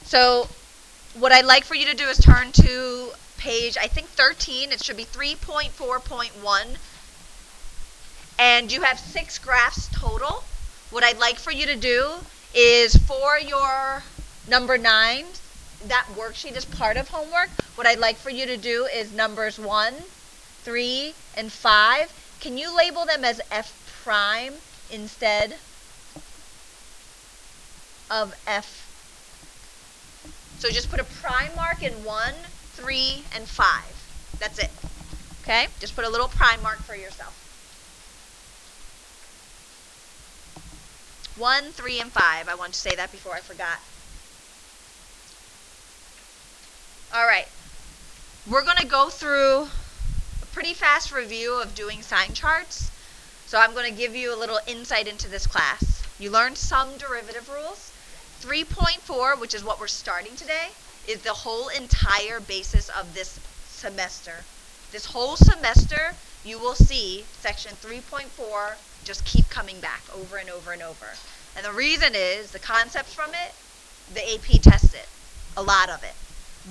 So what I'd like for you to do is turn to page, I think 13. It should be 3.4.1. And you have 6 graphs total. What I'd like for you to do is for your number 9, that worksheet is part of homework. What I'd like for you to do is numbers 1, 3, and 5. Can you label them as F prime instead of F? So just put a prime mark in 1, 3, and 5. That's it. Okay? Just put a little prime mark for yourself. 1, 3, and 5. I want to say that before I forgot. All right. We're going to go through a pretty fast review of doing sign charts. So I'm going to give you a little insight into this class. You learned some derivative rules. 3.4, which is what we're starting today, is the whole entire basis of this semester. This whole semester, you will see section 3.4 just keep coming back over and over and over. And the reason is the concepts from it, the AP tests it, a lot of it.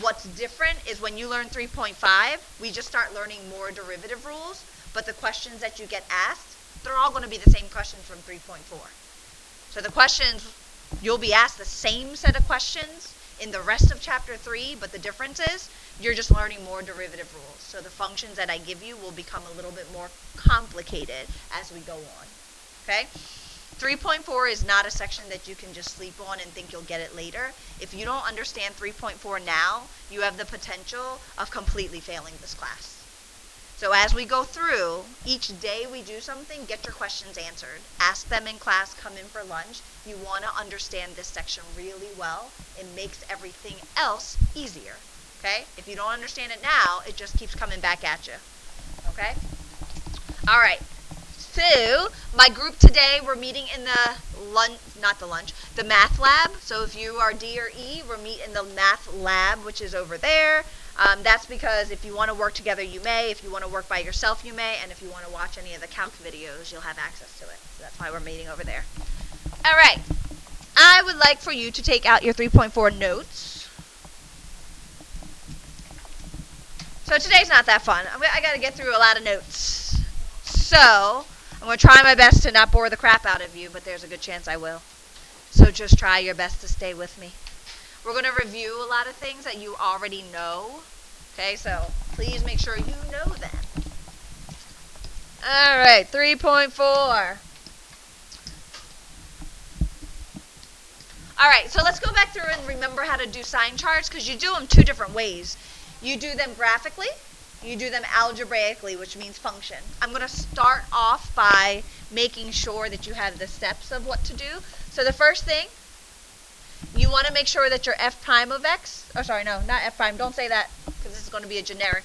What's different is when you learn 3.5, we just start learning more derivative rules, but the questions that you get asked, they're all going to be the same questions from 3.4. So the questions, you'll be asked the same set of questions in the rest of chapter 3, but the difference is you're just learning more derivative rules. So the functions that I give you will become a little bit more complicated as we go on. Okay? 3.4 is not a section that you can just sleep on and think you'll get it later. If you don't understand 3.4 now, you have the potential of completely failing this class. So as we go through, each day we do something, get your questions answered. Ask them in class, come in for lunch. You want to understand this section really well. It makes everything else easier. Okay? If you don't understand it now, it just keeps coming back at you. Okay? All right. So, my group today, we're meeting in the math lab. So if you are D or E, we're meeting in the math lab, which is over there. That's because if you want to work together, you may. If you want to work by yourself, you may. And if you want to watch any of the calc videos, you'll have access to it. So that's why we're meeting over there. All right. I would like for you to take out your 3.4 notes. So today's not that fun. I got to get through a lot of notes. So I'm going to try my best to not bore the crap out of you, but there's a good chance I will. So just try your best to stay with me. We're going to review a lot of things that you already know. Okay, so please make sure you know them. All right, 3.4. All right, so let's go back through and remember how to do sign charts, because you do them 2 different ways. You do them graphically. You do them algebraically, which means function. I'm going to start off by making sure that you have the steps of what to do. So the first thing, you want to make sure that your f prime of x, oh sorry, no, not f prime, don't say that, because this is going to be a generic.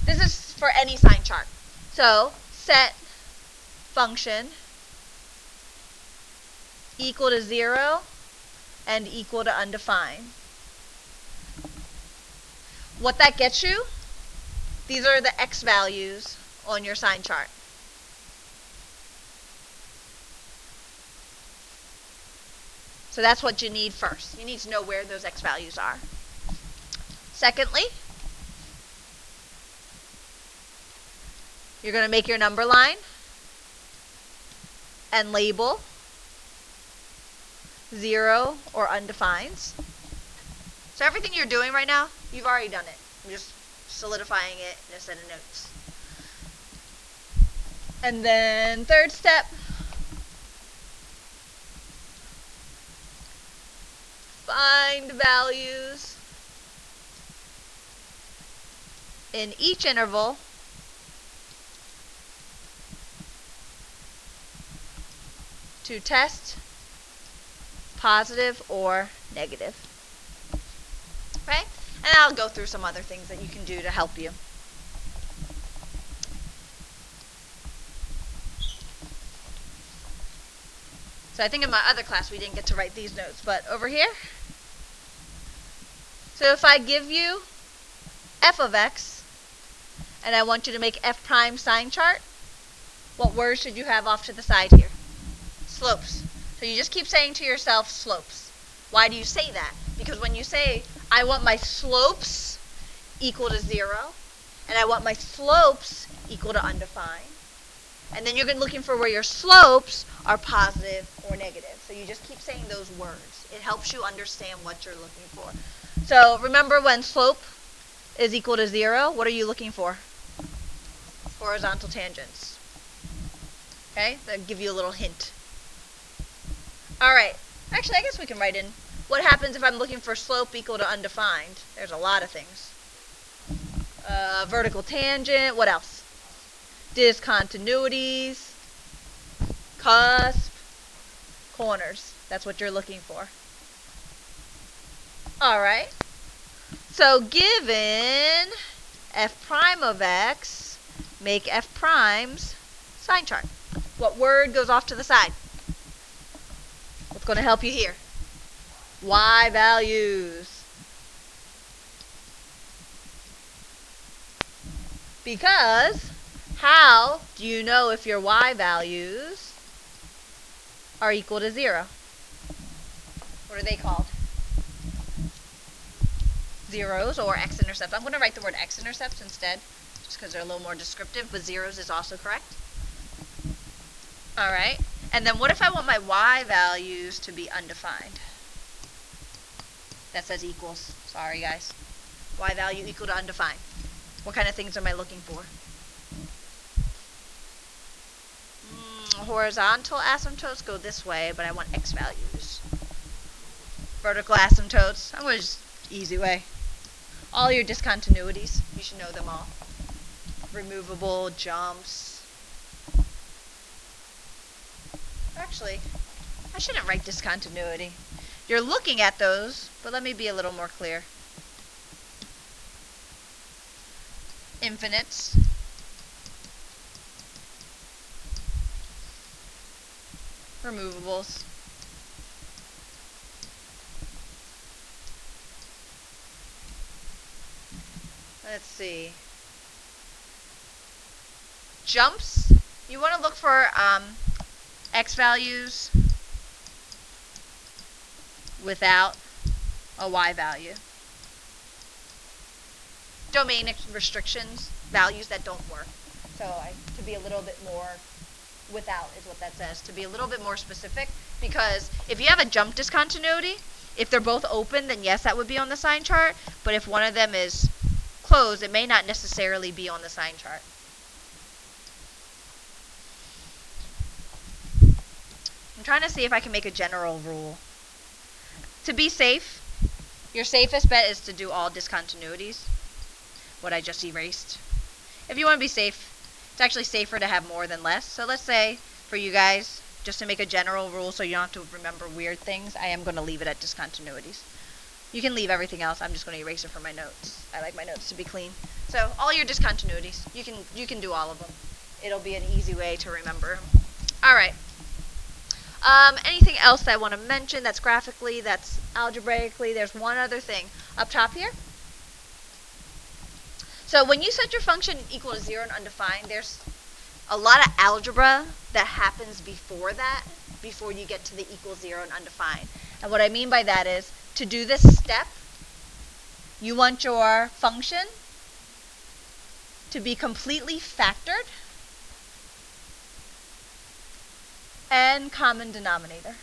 This is for any sign chart. So set function equal to 0 and equal to undefined. What that gets you, these are the x values on your sign chart. So that's what you need first. You need to know where those x values are. Secondly, you're going to make your number line and label 0 or undefined. So everything you're doing right now, you've already done it. I'm just solidifying it in a set of notes. And then third step, find values in each interval to test positive or negative. Okay? And I'll go through some other things that you can do to help you. So I think in my other class we didn't get to write these notes, but over here. So if I give you f of x, and I want you to make f prime sign chart, what words should you have off to the side here? Slopes. So you just keep saying to yourself slopes. Why do you say that? Because when you say, I want my slopes equal to 0, and I want my slopes equal to undefined, and then you're looking for where your slopes are positive or negative. So you just keep saying those words. It helps you understand what you're looking for. So remember, when slope is equal to 0, what are you looking for? Horizontal tangents. Okay, that'll give you a little hint. Alright, actually I guess we can write in what happens if I'm looking for slope equal to undefined. There's a lot of things. Vertical tangent, what else? Discontinuities, cusp, corners. That's what you're looking for. Alright, so given f prime of x, make f prime's sign chart. What word goes off to the side? What's going to help you here? Y values. Because how do you know if your y values are equal to 0? What are they called? Zeros or x-intercepts. I'm going to write the word x-intercepts instead, just because they're a little more descriptive, but zeros is also correct. Alright, and then what if I want my y values to be undefined? That says equals. Sorry, guys. Y value equal to undefined. What kind of things am I looking for? Horizontal asymptotes go this way, but I want x values. Vertical asymptotes, I'm going to just easy way. All your discontinuities, you should know them all. Removable, jumps. Actually, I shouldn't write discontinuity. You're looking at those, but let me be a little more clear. Infinites. Removables. Let's see. Jumps. You want to look for x values without a y value. Domain restrictions, values that don't work. So to be a little bit more without is what that says, to be a little bit more specific, because if you have a jump discontinuity, if they're both open, then yes, that would be on the sign chart, but if one of them is closed, it may not necessarily be on the sign chart. I'm trying to see if I can make a general rule. To be safe, your safest bet is to do all discontinuities, what I just erased. If you want to be safe, it's actually safer to have more than less. So let's say, for you guys, just to make a general rule so you don't have to remember weird things, I am going to leave it at discontinuities. You can leave everything else. I'm just going to erase it from my notes. I like my notes to be clean. So all your discontinuities, you can do all of them. It'll be an easy way to remember. All right. Anything else that I want to mention that's graphically, that's algebraically? There's one other thing up top here. So when you set your function equal to 0 and undefined, there's a lot of algebra that happens before that, before you get to the equal 0 and undefined. And what I mean by that is, to do this step, you want your function to be completely factored and common denominator.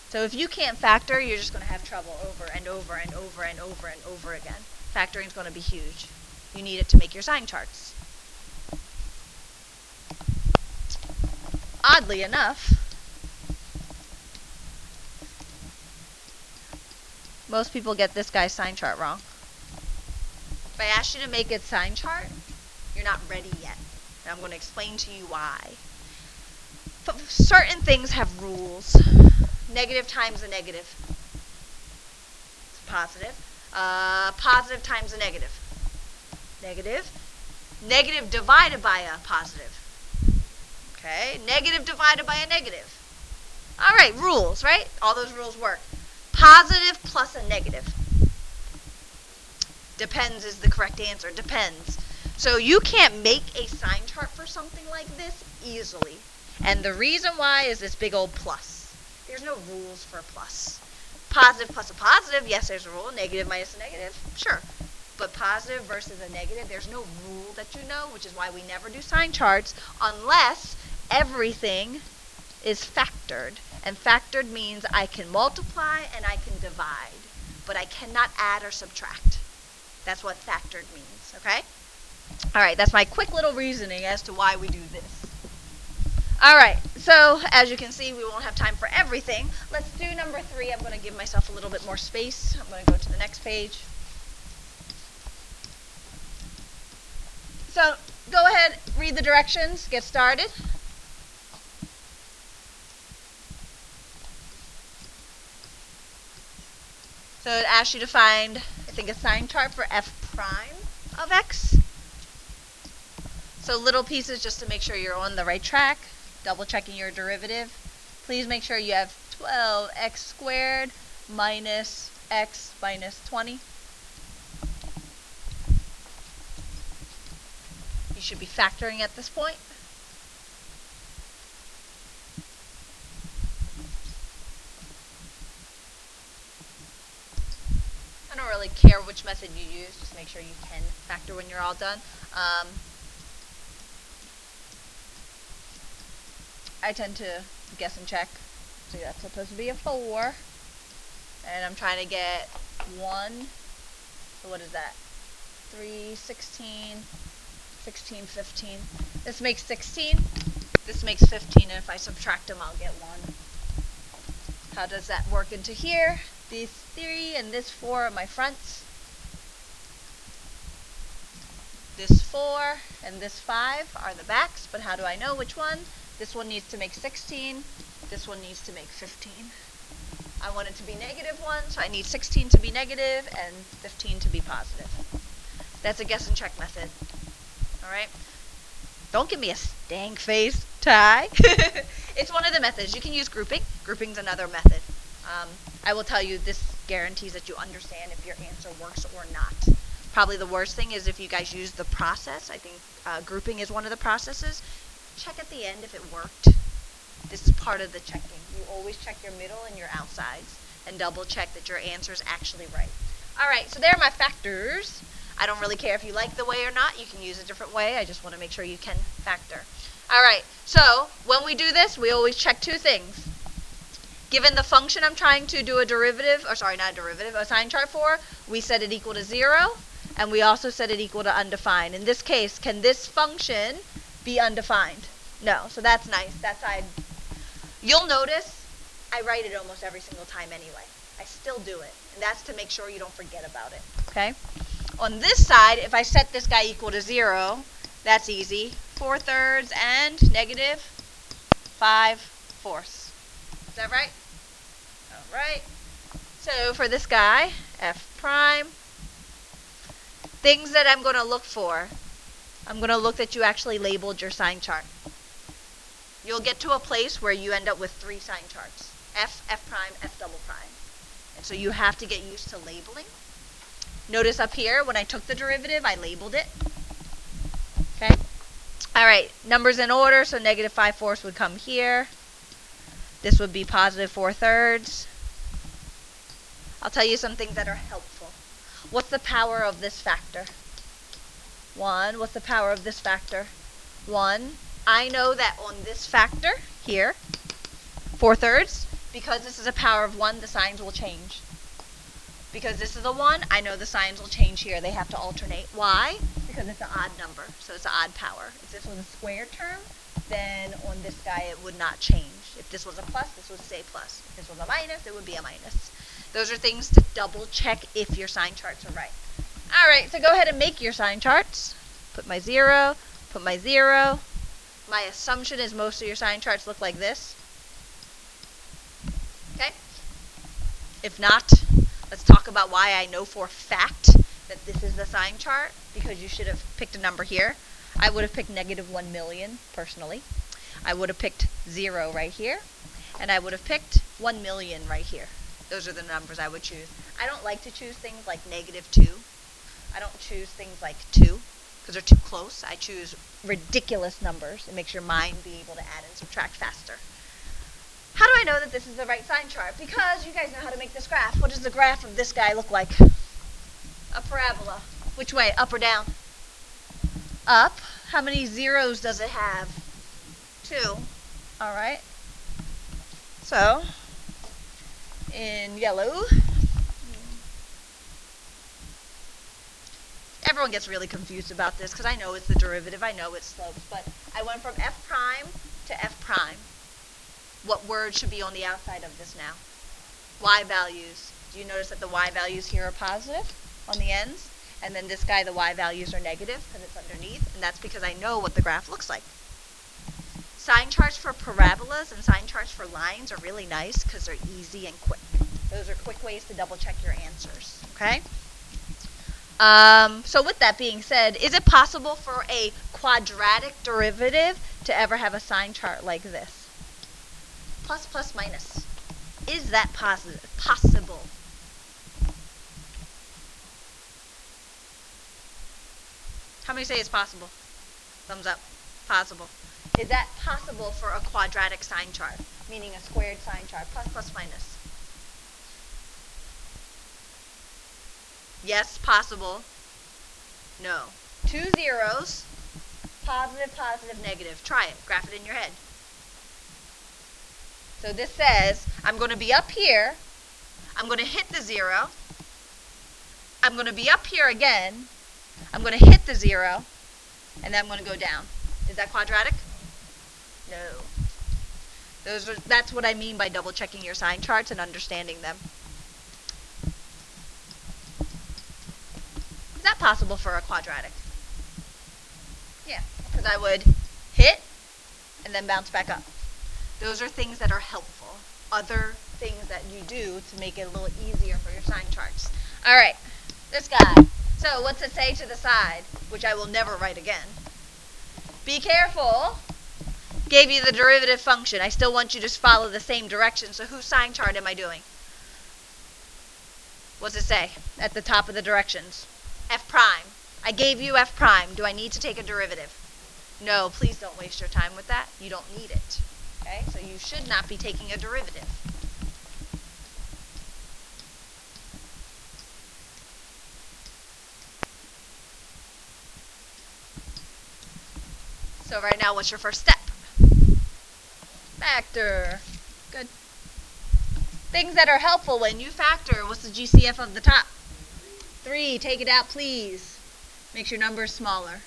So if you can't factor, you're just going to have trouble over and over and over and over and over again. Factoring is going to be huge. You need it to make your sign charts. Oddly enough, most people get this guy's sign chart wrong. If I ask you to make a sign chart, you're not ready yet. And I'm going to explain to you why. But certain things have rules. Negative times a negative. It's positive. Positive times a negative. Negative. Negative divided by a positive. Okay. Negative divided by a negative. Alright, rules, right? All those rules work. Positive plus a negative. Depends is the correct answer. Depends. So you can't make a sign chart for something like this easily. And the reason why is this big old plus. There's no rules for plus. Positive plus a positive, yes, there's a rule. Negative minus a negative, sure. But positive versus a negative, there's no rule that you know, which is why we never do sign charts unless everything is factored. And factored means I can multiply and I can divide, but I cannot add or subtract. That's what factored means, okay? All right, that's my quick little reasoning as to why we do this. All right, so as you can see, we won't have time for everything. Let's do number 3. I'm going to give myself a little bit more space. I'm going to go to the next page. So go ahead, read the directions, get started. So it asks you to find, I think, a sign chart for f prime of x. So little pieces just to make sure you're on the right track. Double checking your derivative. Please make sure you have 12x squared minus x minus 20. You should be factoring at this point. I don't really care which method you use, just make sure you can factor when you're all done. I tend to guess and check. So that's supposed to be a 4. And I'm trying to get 1. So what is that? 3, 16, 16, 15. This makes 16. This makes 15. And if I subtract them, I'll get 1. How does that work into here? These 3 and this 4 are my fronts. This 4 and this 5 are the backs. But how do I know which one? This one needs to make 16. This one needs to make 15. I want it to be -1, so I need 16 to be negative and 15 to be positive. That's a guess and check method. Alright? Don't give me a stank face, Ty. It's one of the methods. You can use grouping. Grouping's another method. I will tell you this guarantees that you understand if your answer works or not. Probably the worst thing is if you guys use the process. I think grouping is one of the processes. Check at the end if it worked. This is part of the checking. You always check your middle and your outsides and double check that your answer is actually right. Alright, so there are my factors. I don't really care if you like the way or not. You can use a different way. I just want to make sure you can factor. Alright, so when we do this, we always check 2 things. Given the function I'm trying to do a derivative, or sorry, not a derivative, a sign chart for, we set it equal to 0, and we also set it equal to undefined. In this case, can this function be undefined? No, so that's nice. That side, you'll notice I write it almost every single time anyway. I still do it, and that's to make sure you don't forget about it, okay? On this side, if I set this guy equal to 0, that's easy. 4/3 and -5/4. Is that right? All right. So for this guy, f prime, things that I'm going to look for. I'm going to look that you actually labeled your sign chart. You'll get to a place where you end up with 3 sign charts. F, F prime, F double prime. And so you have to get used to labeling. Notice up here, when I took the derivative, I labeled it. Okay? All right, numbers in order, so -5/4 would come here. This would be +4/3. I'll tell you some things that are helpful. What's the power of this factor? 1. What's the power of this factor? 1. I know that on this factor here, 4/3, because this is a power of 1, the signs will change. Because this is a 1, I know the signs will change here. They have to alternate. Why? Because it's an odd number, so it's an odd power. If this was a squared term, then on this guy it would not change. If this was a plus, this would stay plus. If this was a minus, it would be a minus. Those are things to double check if your sign charts are right. Alright, so go ahead and make your sign charts. Put my 0, put my 0. My assumption is most of your sign charts look like this. Okay? If not, let's talk about why I know for a fact that this is the sign chart, because you should have picked a number here. I would have picked -1 million, personally. I would have picked 0 right here, and I would have picked 1 million right here. Those are the numbers I would choose. I don't like to choose things like -2. I don't choose things like 2, because they're too close. I choose ridiculous numbers. It makes your mind be able to add and subtract faster. How do I know that this is the right sign chart? Because you guys know how to make this graph. What does the graph of this guy look like? A parabola. Which way? Up or down? Up. How many zeros does it have? 2. Alright. So, in yellow, everyone gets really confused about this because I know it's the derivative, I know it's slopes, but I went from f prime to f prime. What word should be on the outside of this now? Y values. Do you notice that the y values here are positive on the ends? And then this guy, the y values are negative because it's underneath, and that's because I know what the graph looks like. Sign charts for parabolas and sign charts for lines are really nice because they're easy and quick. Those are quick ways to double check your answers, okay? So with that being said, is it possible for a quadratic derivative to ever have a sign chart like this? Plus, plus, minus. Is that possible? How many say it's possible? Thumbs up. Possible. Is that possible for a quadratic sign chart? Meaning a squared sign chart. Plus, plus, minus. Yes, possible. No. 2 zeros. Positive, positive, negative. Try it. Graph it in your head. So this says, I'm going to be up here. I'm going to hit the 0. I'm going to be up here again. I'm going to hit the 0. And then I'm going to go down. Is that quadratic? No. That's what I mean by double checking your sign charts and understanding them. Is that possible for a quadratic? Yeah, because I would hit and then bounce back up. Those are things that are helpful. Other things that you do to make it a little easier for your sign charts. All right, this guy. So what's it say to the side, which I will never write again? Be careful. Gave you the derivative function. I still want you to follow the same direction. So whose sign chart am I doing? What's it say at the top of the directions? F prime. I gave you f prime. Do I need to take a derivative? No, please don't waste your time with that. You don't need it. Okay? So you should not be taking a derivative. So right now, what's your first step? Factor. Good. Things that are helpful when you factor. What's the GCF of the top? 3. Take it out, please. Makes your numbers smaller.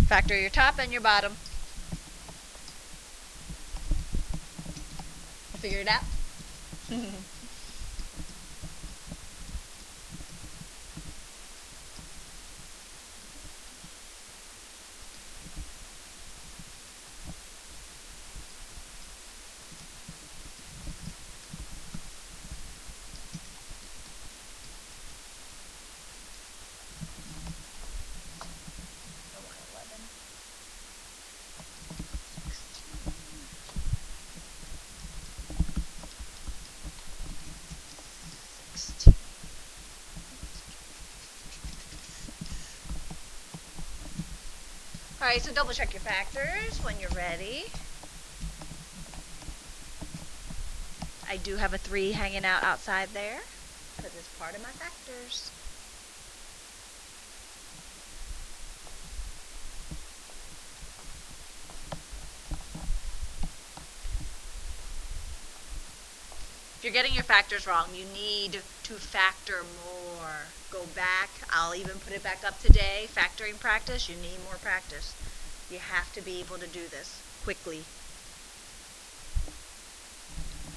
Factor your top and your bottom. Figure it out. Alright, so double check your factors when you're ready. I do have a 3 hanging out outside there, because it's part of my factors. If you're getting your factors wrong, you need to factor more. Go back. I'll even put it back up today. Factoring practice. You need more practice. You have to be able to do this quickly.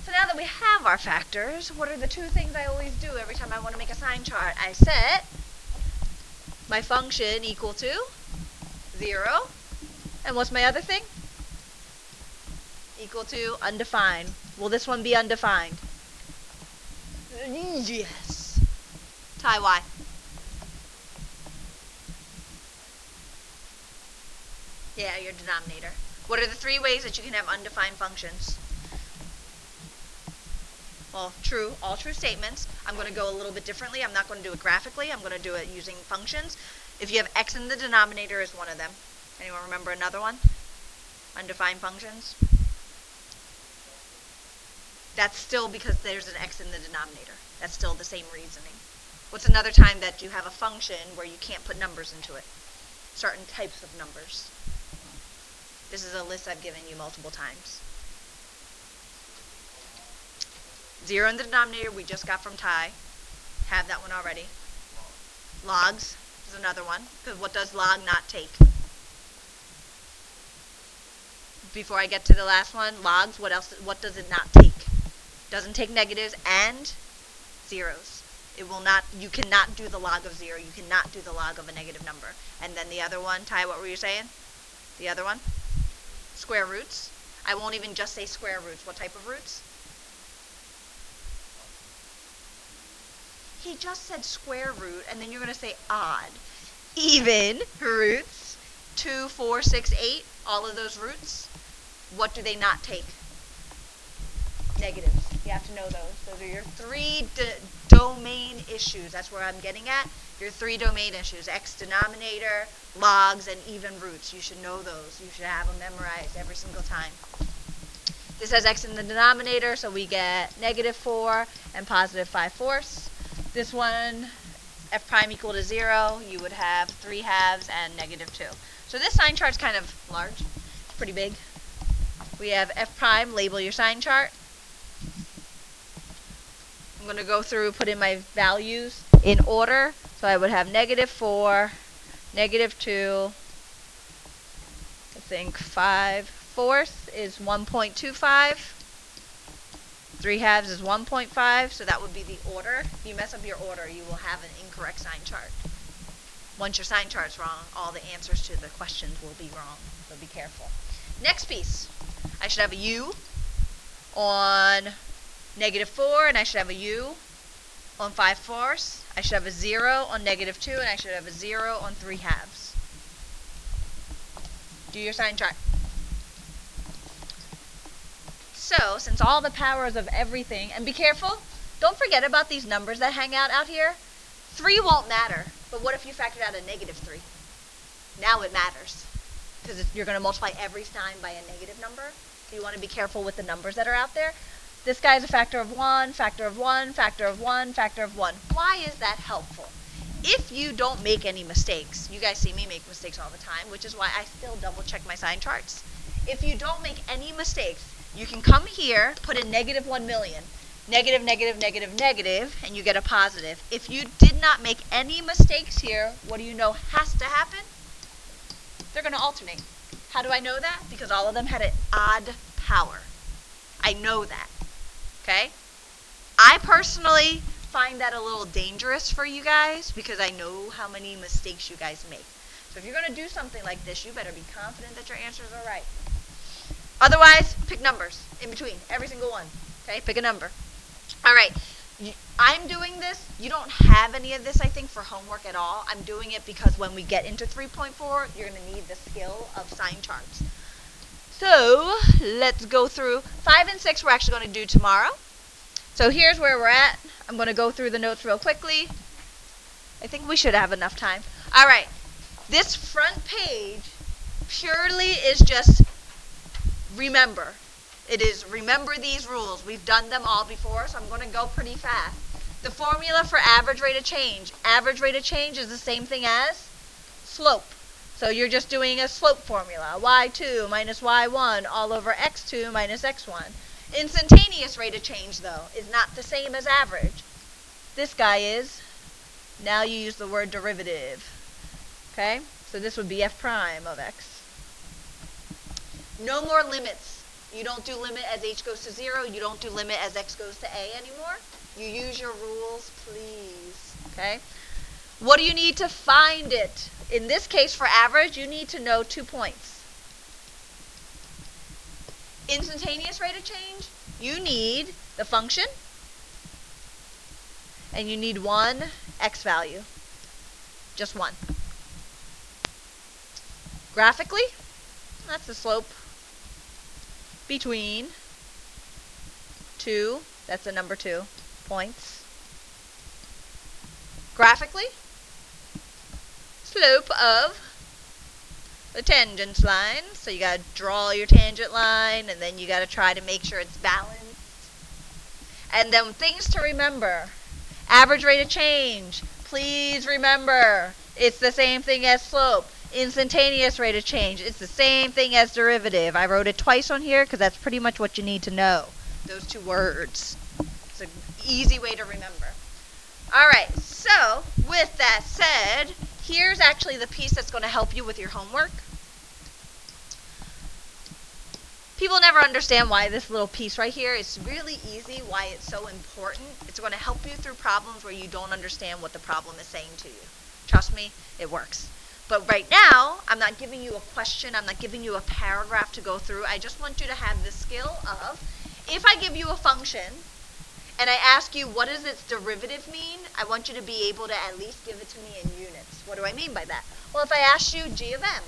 So now that we have our factors, what are the 2 things I always do every time I want to make a sign chart? I set my function equal to 0. And what's my other thing? Equal to undefined. Will this one be undefined? Yes. Tie y. Yeah, your denominator. What are the 3 ways that you can have undefined functions? well, true, all true statements. I'm going to go a little bit differently. I'm not going to do it graphically. I'm going to do it using functions. If you have x in the denominator is one of them. Anyone remember another one? Undefined functions? That's still because there's an x in the denominator. That's still the same reasoning. What's another time that you have a function where you can't put numbers into it? Certain types of numbers. This is a list I've given you multiple times. 0 in the denominator we just got from Ty. Have that one already. Logs is another one. Because what does log not take? Before I get to the last one, logs, what does it not take? Doesn't take negatives and zeros. It will not, you cannot do the log of 0. You cannot do the log of a negative number. And then the other one, Ty, what were you saying? The other one? Square roots. I won't even just say square roots. What type of roots? He just said square root, and then you're going to say odd. Even roots. 2, 4, 6, 8. All of those roots. What do they not take? Negatives. You have to know those. Those are your 3 domain issues. That's where I'm getting at. Your 3 domain issues. X denominator, logs, and even roots. You should know those. You should have them memorized every single time. This has x in the denominator, so we get -4 and +5/4. This one, f prime equal to 0, you would have 3/2 and -2. So this sign chart's kind of large. It's pretty big. We have f prime, label your sign chart. I'm going to go through, put in my values in order. So I would have -4, -2, I think 5/4 is 1.25. 3/2 is 1.5, so that would be the order. If you mess up your order, you will have an incorrect sign chart. Once your sign chart's wrong, all the answers to the questions will be wrong, so be careful. Next piece, I should have a U on -4, and I should have a U on 5/4. I should have a 0 on -2, and I should have a 0 on 3/2. Do your sign chart. So, since all the powers of everything, and be careful, don't forget about these numbers that hang out here. 3 won't matter, but what if you factored out a -3? Now it matters, because you're going to multiply every sign by a negative number, so you want to be careful with the numbers that are out there. This guy is a factor of 1, factor of 1, factor of 1, factor of 1. Why is that helpful? If you don't make any mistakes, you guys see me make mistakes all the time, which is why I still double check my sign charts. If you don't make any mistakes, you can come here, put in -1 million, negative, negative, negative, negative, and you get a positive. If you did not make any mistakes here, what do you know has to happen? They're going to alternate. How do I know that? Because all of them had an odd power. I know that. Okay? I personally find that a little dangerous for you guys because I know how many mistakes you guys make. So if you're going to do something like this, you better be confident that your answers are right. Otherwise, pick numbers in between, every single one. Okay? Pick a number. All right. I'm doing this. You don't have any of this, I think, for homework at all. I'm doing it because when we get into 3.4, you're going to need the skill of sign charts. So, let's go through 5 and 6 we're actually going to do tomorrow. So here's where we're at. I'm going to go through the notes real quickly. I think we should have enough time. All right. This front page purely is just remember. It is remember these rules. We've done them all before, so I'm going to go pretty fast. The formula for average rate of change. Average rate of change is the same thing as slope. So you're just doing a slope formula. y2 minus y1 all over x2 minus x1. Instantaneous rate of change, though, is not the same as average. This guy is. Now you use the word derivative. Okay? So this would be f prime of x. No more limits. You don't do limit as h goes to 0. You don't do limit as x goes to a anymore. You use your rules, please. Okay? What do you need to find it? In this case, for average, you need to know 2 points. Instantaneous rate of change, you need the function, and you need one x value. Just one. Graphically, that's the slope between two That's the number 2. Points. Graphically, slope of the tangent line. So you got to draw your tangent line, and then you got to try to make sure it's balanced. And then things to remember. Average rate of change. Please remember, it's the same thing as slope. Instantaneous rate of change. It's the same thing as derivative. I wrote it twice on here because that's pretty much what you need to know. Those 2 words. It's an easy way to remember. Alright, so with that said, here's actually the piece that's going to help you with your homework. People never understand why this little piece right here is really easy, why it's so important. It's going to help you through problems where you don't understand what the problem is saying to you. Trust me, it works. But right now, I'm not giving you a question, I'm not giving you a paragraph to go through. I just want you to have the skill of, if I give you a function, and I ask you what does its derivative mean, I want you to be able to at least give it to me in units. What do I mean by that? Well, if I asked you g of m,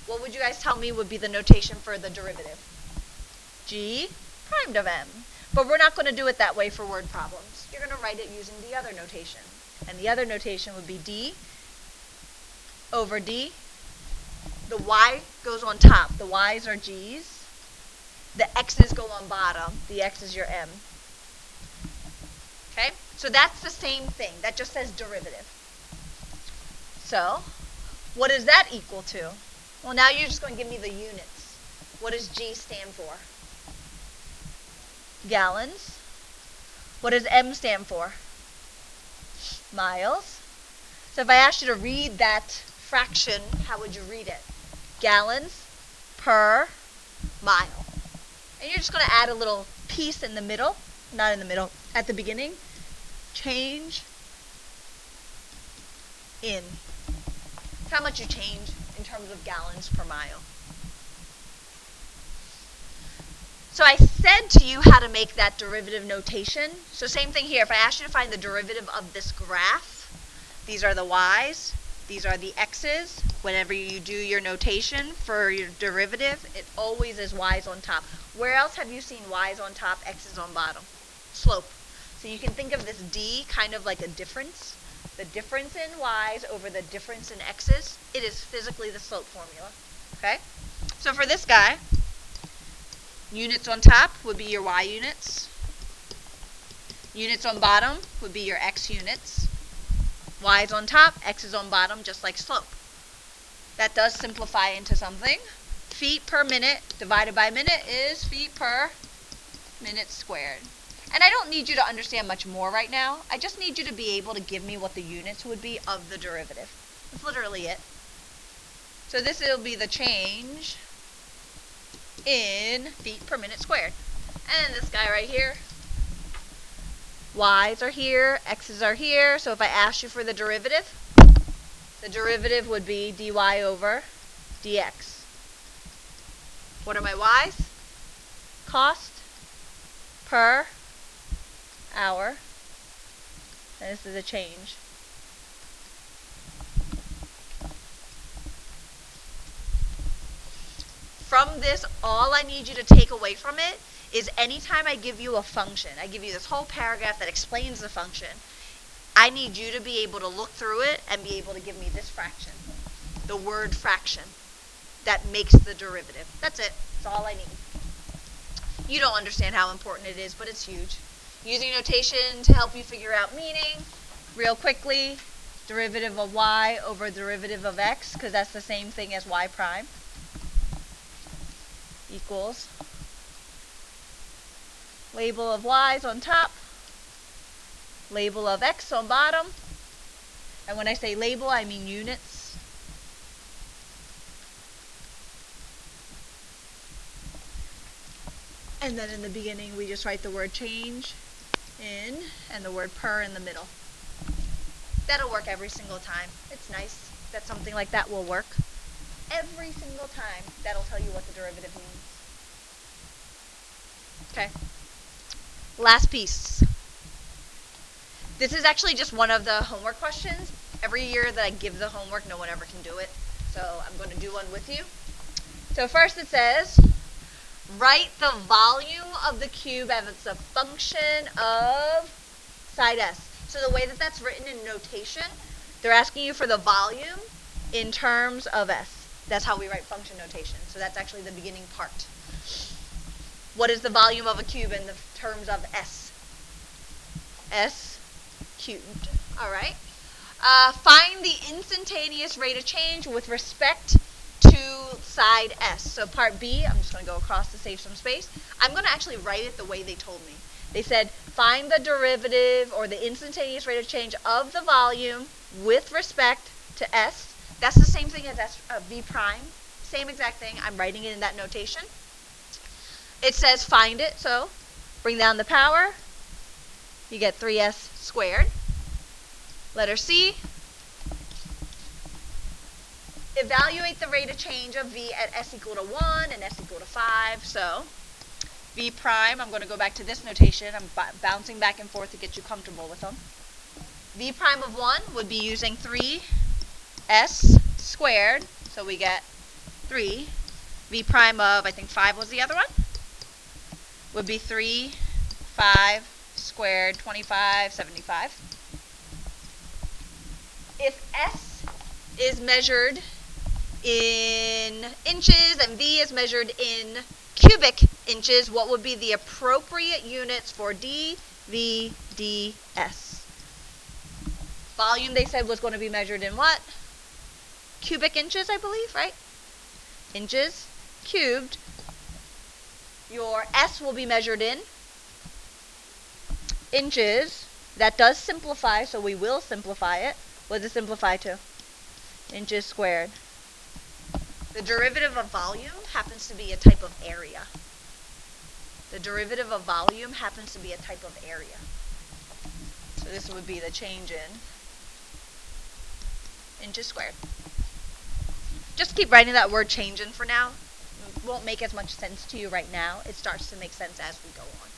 what would you guys tell me would be the notation for the derivative? G primed of m. But we're not going to do it that way for word problems. You're going to write it using the other notation. And the other notation would be d over d. The y goes on top. The y's are g's. The x's go on bottom. The x is your m. Okay? So that's the same thing. That just says derivative. So, what does that equal to? Well, now you're just going to give me the units. What does G stand for? Gallons. What does M stand for? Miles. So if I asked you to read that fraction, how would you read it? Gallons per mile. And you're just going to add a little piece in the middle, not in the middle, at the beginning. Change in. How much you change in terms of gallons per mile. So I said to you how to make that derivative notation. So same thing here. If I asked you to find the derivative of this graph, these are the y's, these are the x's. Whenever you do your notation for your derivative, it always is y's on top. Where else have you seen y's on top, x's on bottom? Slope. So you can think of this d kind of like a difference. The difference in y's over the difference in x's, it is physically the slope formula. Okay? So for this guy, units on top would be your y units. Units on bottom would be your x units. Y's on top, x's on bottom, just like slope. That does simplify into something. Feet per minute divided by minute is feet per minute squared. And I don't need you to understand much more right now. I just need you to be able to give me what the units would be of the derivative. That's literally it. So this will be the change in feet per minute squared. And then this guy right here, y's are here, x's are here. So if I asked you for the derivative would be dy over dx. What are my y's? Cost per hour. And this is a change. From this, all I need you to take away from it is anytime I give you a function, I give you this whole paragraph that explains the function, I need you to be able to look through it and be able to give me this fraction, the word fraction, that makes the derivative. That's it. That's all I need. You don't understand how important it is, but it's huge. Using notation to help you figure out meaning, real quickly, derivative of y over derivative of x, because that's the same thing as y prime, equals label of y's on top, label of x on bottom, and when I say label, I mean units. And then in the beginning, we just write the word change in and the word per in the middle. That'll work every single time. It's nice that something like that will work. Every single time, that'll tell you what the derivative means. Okay. Last piece. This is actually just one of the homework questions. Every year that I give the homework, no one ever can do it. So I'm going to do one with you. So first it says, Write the volume of the cube as a function of side S. So the way that that's written in notation, they're asking you for the volume in terms of S. That's how we write function notation. So that's actually the beginning part. What is the volume of a cube in the terms of S? S cubed. All right. Find the instantaneous rate of change with respect to side S. So part B, I'm just going to go across to save some space. I'm going to actually write it the way they told me. They said, find the derivative or the instantaneous rate of change of the volume with respect to S. That's the same thing as S, V prime. Same exact thing. I'm writing it in that notation. It says find it, so bring down the power. You get 3S squared. Letter C. Evaluate the rate of change of V at S equal to 1 and S equal to 5. So V prime, I'm going to go back to this notation. I'm bouncing back and forth to get you comfortable with them. V prime of 1 would be using 3S squared. So we get 3. V prime of, I think 5 was the other one, would be 3, 5 squared, 25, 75. If S is measured in inches and V is measured in cubic inches, what would be the appropriate units for D, V, D, S? Volume, they said, was going to be measured in what? Cubic inches, I believe, right? Inches cubed. Your S will be measured in inches. That does simplify, so we will simplify it. What does it simplify to? Inches squared. The derivative of volume happens to be a type of area. The derivative of volume happens to be a type of area. So this would be the change in inches squared. Just keep writing that word change in for now. It won't make as much sense to you right now. It starts to make sense as we go on.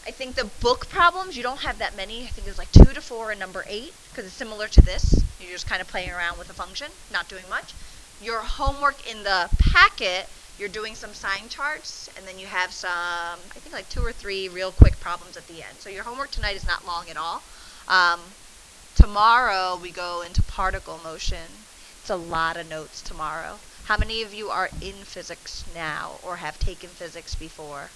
I think the book problems, you don't have that many. I think there's like 2 to 4 and number 8, because it's similar to this. You're just kind of playing around with a function, not doing much. Your homework in the packet, you're doing some sign charts, and then you have some, I think like 2 or 3 real quick problems at the end. So your homework tonight is not long at all. Tomorrow we go into particle motion. It's a lot of notes tomorrow. How many of you are in physics now or have taken physics before?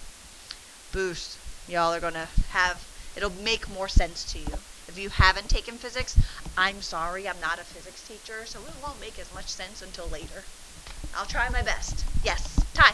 Boost. Y'all are going to have, it'll make more sense to you. If you haven't taken physics, I'm sorry, I'm not a physics teacher, so it won't make as much sense until later. I'll try my best. Yes, Ty.